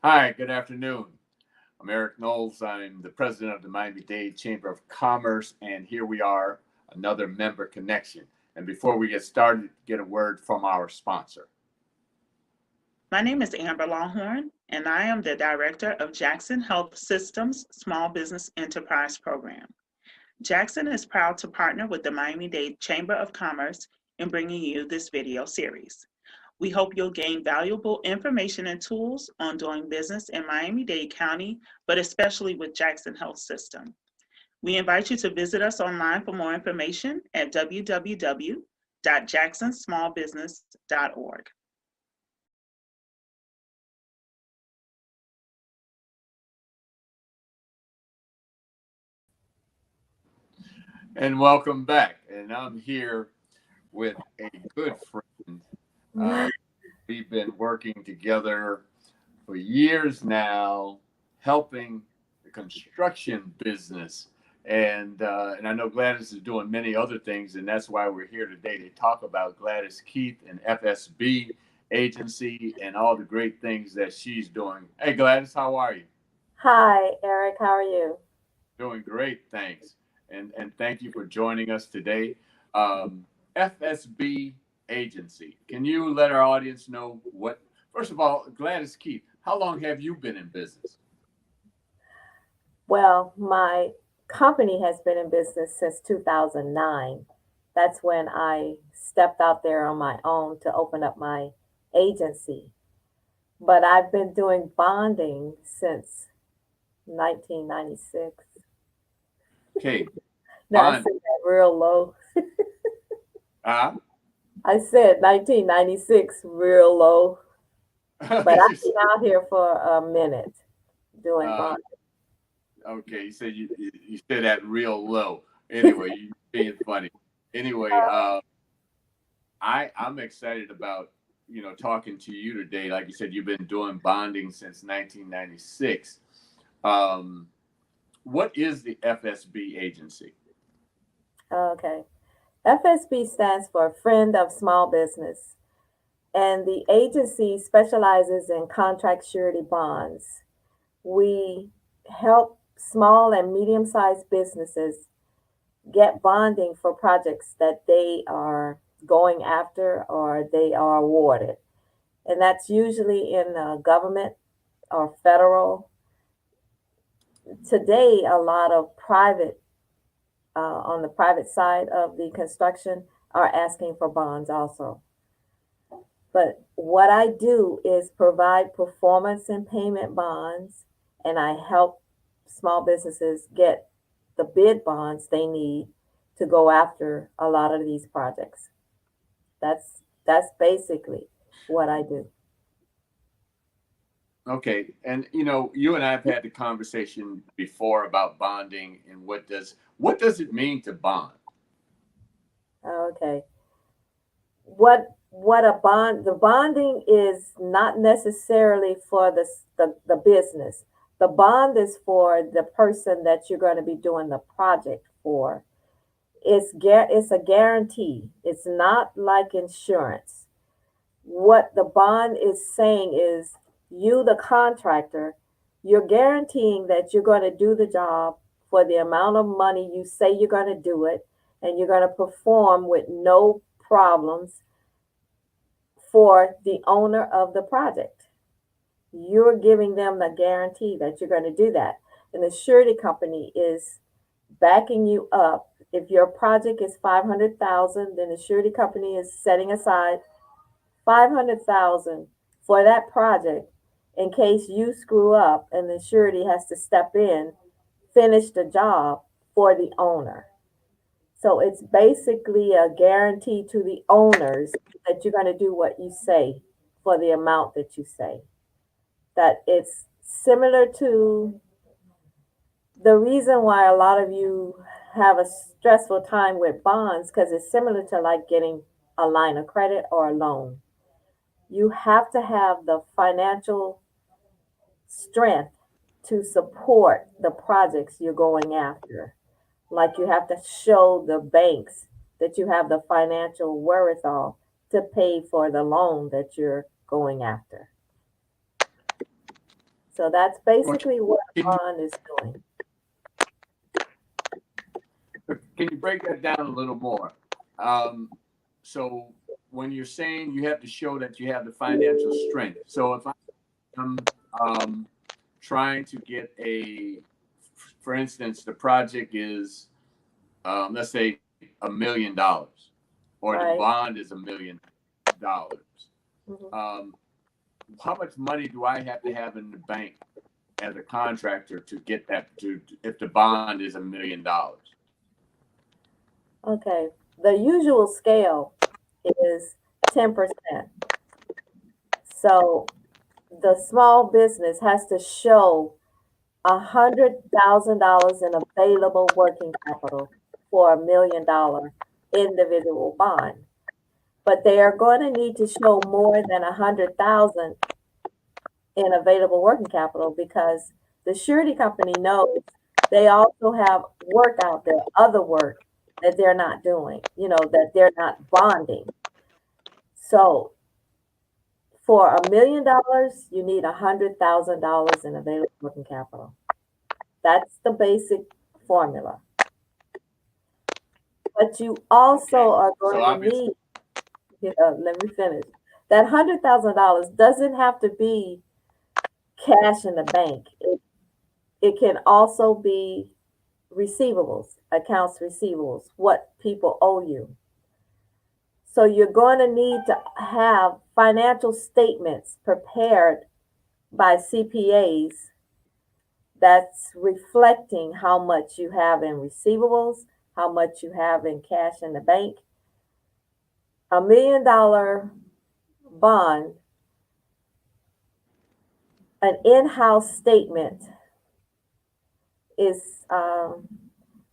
Hi, good afternoon. I'm Eric Knowles. I'm the president of the Miami-Dade Chamber of Commerce, and here we are, another member connection. And before we get started, get a word from our sponsor. My name is Amber Longhorn, and I am the director of Jackson Health Systems Small Business Enterprise Program. Jackson is proud to partner with the Miami-Dade Chamber of Commerce in bringing you this video series. We hope you'll gain valuable information and tools on doing business in Miami-Dade County, but especially with Jackson Health System. We invite you to visit us online for more information at www.jacksonsmallbusiness.org. And welcome back. And I'm here with a good friend. We've been working together for years now, helping the construction business. And I know Gladys is doing many other things, and that's why we're here today to talk about Gladys Keith and FSB agency and all the great things that she's doing. Hey, Gladys, how are you? Hi, Eric. How are you? Doing great, thanks. And thank you for joining us today. Um, FSB agency. Can you let our audience know what? First of all, Gladys Keith, how long have you been in business? Well, my company has been in business since 2009. That's when I stepped out there on my own to open up my agency. But I've been doing bonding since 1996. Okay, No, I bond. said that real low. Uh, I said 1996 real low, but I've been out here for a minute doing uh, bonding. okay, you said you said that real low. Anyway, you being funny. Anyway, I'm excited about talking to you today. Like you said, you've been doing bonding since 1996. Um, what is the FSB agency? Okay. FSB stands for Friend of Small Business, and the agency specializes in contract surety bonds. We help small and medium sized businesses get bonding for projects that they are going after or they are awarded. And that's usually in government or federal. Today, a lot of on the private side of the construction, are asking for bonds also. But what I do is provide performance and payment bonds, and I help small businesses get the bid bonds they need to go after a lot of these projects. That's basically what I do. Okay, and you and I have had the conversation before about bonding and what does it mean to bond? Okay. What a bond, the bonding is not necessarily for the business. The bond is for the person that you're going to be doing the project for. It's a guarantee. It's not like insurance. What the bond is saying is, you, the contractor, you're guaranteeing that you're going to do the job for the amount of money you say you're going to do it, and you're going to perform with no problems for the owner of the project. You're giving them the guarantee that you're going to do that. And the surety company is backing you up. If your project is 500,000, then the surety company is setting aside 500,000 for that project in case you screw up and the surety has to step in, finish the job for the owner. So it's basically a guarantee to the owners that you're going to do what you say for the amount that you say. That it's similar to the reason why a lot of you have a stressful time with bonds, because it's similar to like getting a line of credit or a loan. You have to have the financial strength to support the projects you're going after. Like you have to show the banks that you have the financial wherewithal to pay for the loan that you're going after. So that's basically what a bond is doing. Can you break that down a little more? So when you're saying you have to show that you have the financial strength, so if I'm trying to get for instance, the project is, let's say, $1 million, or the Right. bond is $1 million. Mhm. How much money do I have to have in the bank as a contractor to get that, if the bond is $1 million? Okay. The usual scale is 10%. So the small business has to show $100,000 in available working capital for $1 million individual bond. But they are going to need to show more than 100,000 in available working capital because the surety company knows they also have work out there, other work that they're not doing, that they're not bonding. So for $1 million, you need $100,000 in available working capital. That's the basic formula. But you also are So going to obviously, need, let me finish. That $100,000 doesn't have to be cash in the bank. It can also be receivables, accounts receivables, what people owe you. So you're going to need to have financial statements prepared by CPAs that's reflecting how much you have in receivables, how much you have in cash in the bank. $1 million bond, an in-house statement is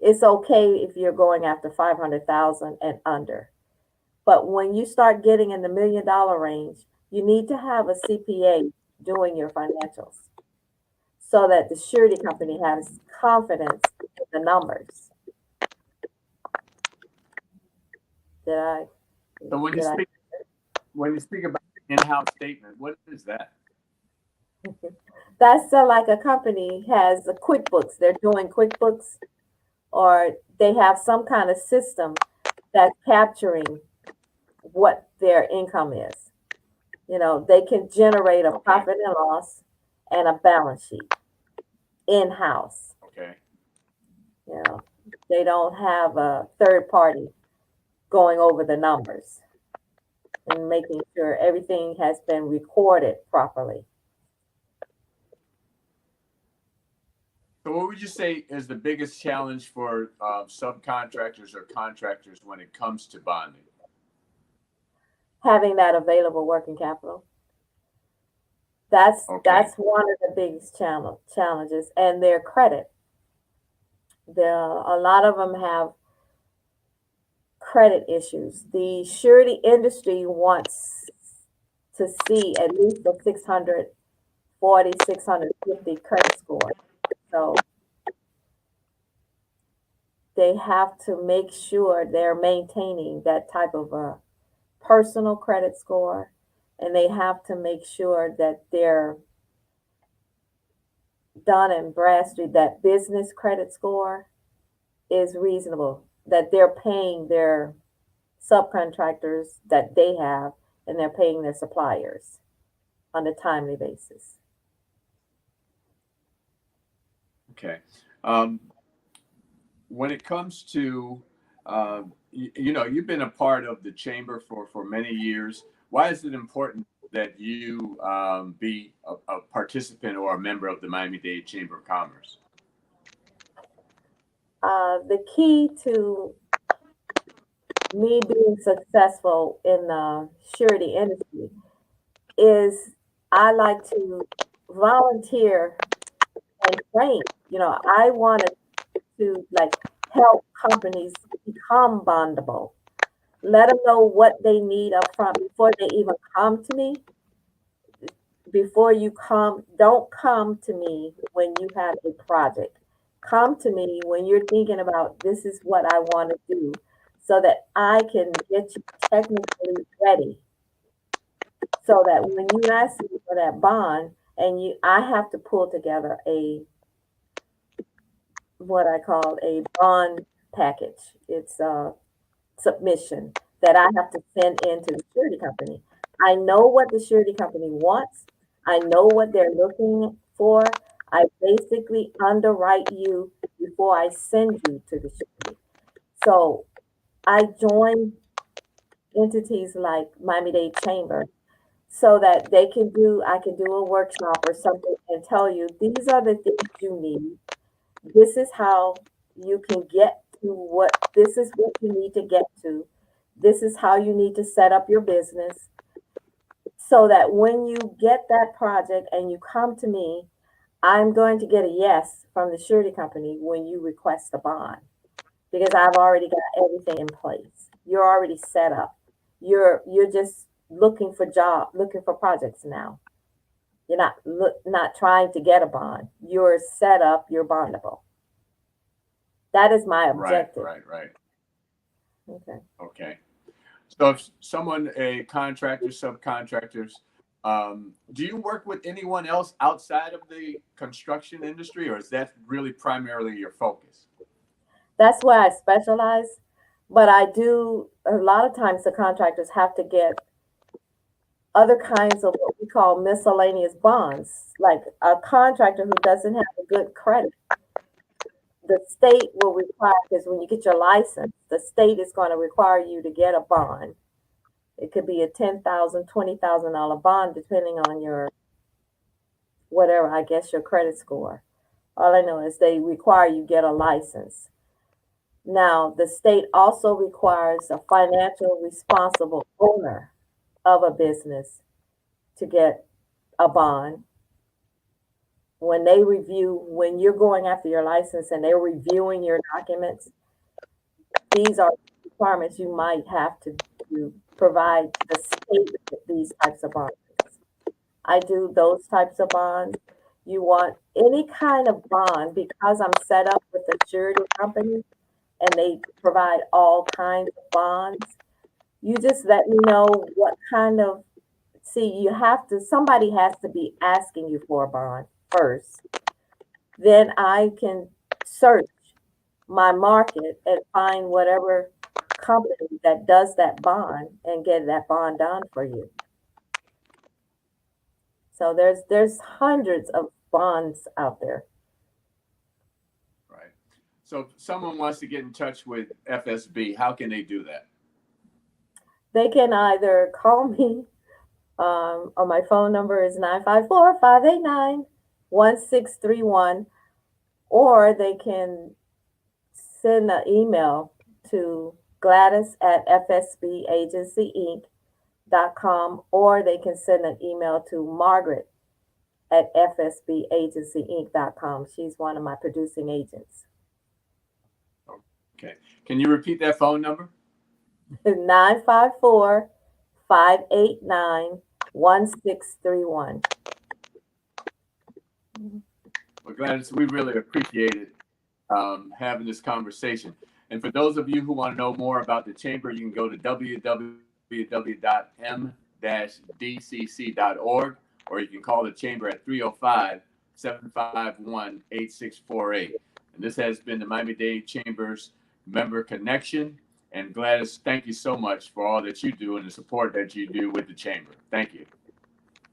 it's okay if you're going after 500,000 and under. But when you start getting in the $1 million range, you need to have a CPA doing your financials so that the surety company has confidence in the numbers. Did I? so when you speak about the in-house statement, what is that? That's like a company has a QuickBooks. They're doing QuickBooks, or they have some kind of system that's capturing what their income is. They can generate a profit and loss and a balance sheet in-house. Okay. They don't have a third party going over the numbers and making sure everything has been recorded properly. So what would you say is the biggest challenge for subcontractors or contractors when it comes to bonding? Having that available working capital. That's one of the biggest challenges, and their credit. A lot of them have credit issues. The surety industry wants to see at least a 640, 650 credit score. So they have to make sure they're maintaining that type of a personal credit score, and they have to make sure that they're Dun and Bradstreet, that business credit score is reasonable, that they're paying their subcontractors that they have, and they're paying their suppliers on a timely basis. Okay. When it comes to, you've been a part of the chamber for many years. Why is it important that you be a participant or a member of the Miami-Dade Chamber of Commerce? The key to me being successful in the surety industry is I like to volunteer and train. I wanted to help companies become bondable. Let them know what they need up front before they even come to me. Before you come, don't come to me when you have a project. Come to me when you're thinking about this is what I want to do so that I can get you technically ready. So that when you ask me for that bond and I have to pull together what I call a bond package. It's a submission that I have to send in to the surety company. I know what the surety company wants. I know what they're looking for. I basically underwrite you before I send you to the surety. So I join entities like Miami-Dade Chamber so that I can do a workshop or something and tell you these are the things you need. This is how you can get to this is what you need to get to. This is how you need to set up your business so that when you get that project and you come to me, I'm going to get a yes from the surety company when you request a bond because I've already got everything in place. You're already set up. You're just looking for projects now. You're not trying to get a bond. You're set up, you're bondable. That is my objective. Right. Okay. Okay. So if someone, a contractor, subcontractors, do you work with anyone else outside of the construction industry, or is that really primarily your focus? That's where I specialize. But I do, a lot of times the contractors have to get other kinds of what we call miscellaneous bonds, like a contractor who doesn't have a good credit. The state will require, because when you get your license, the state is going to require you to get a bond. It could be a $10,000, $20,000 bond, depending on your whatever, I guess, your credit score. All I know is they require you get a license. Now, the state also requires a financial responsible owner of a business to get a bond. When you're going after your license and they're reviewing your documents, these are requirements you might have to provide the state with these types of bonds. I do those types of bonds. You want any kind of bond because I'm set up with a surety company and they provide all kinds of bonds. You just let me know what kind of, somebody has to be asking you for a bond first. Then I can search my market and find whatever company that does that bond and get that bond done for you. So there's hundreds of bonds out there. Right. So if someone wants to get in touch with FSB, how can they do that? They can either call me, or my phone number is 954-589-1631, or they can send an email to Gladys at fsbagencyinc.com, or they can send an email to Margaret at fsbagencyinc.com. She's one of my producing agents. Okay. Can you repeat that phone number? 954-589-1631. Well, Gladys, we really appreciated having this conversation. And for those of you who want to know more about the Chamber, you can go to www.m-dcc.org, or you can call the Chamber at 305-751-8648. And this has been the Miami-Dade Chamber's Member Connection. And Gladys, thank you so much for all that you do and the support that you do with the Chamber. Thank you.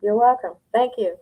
You're welcome. Thank you.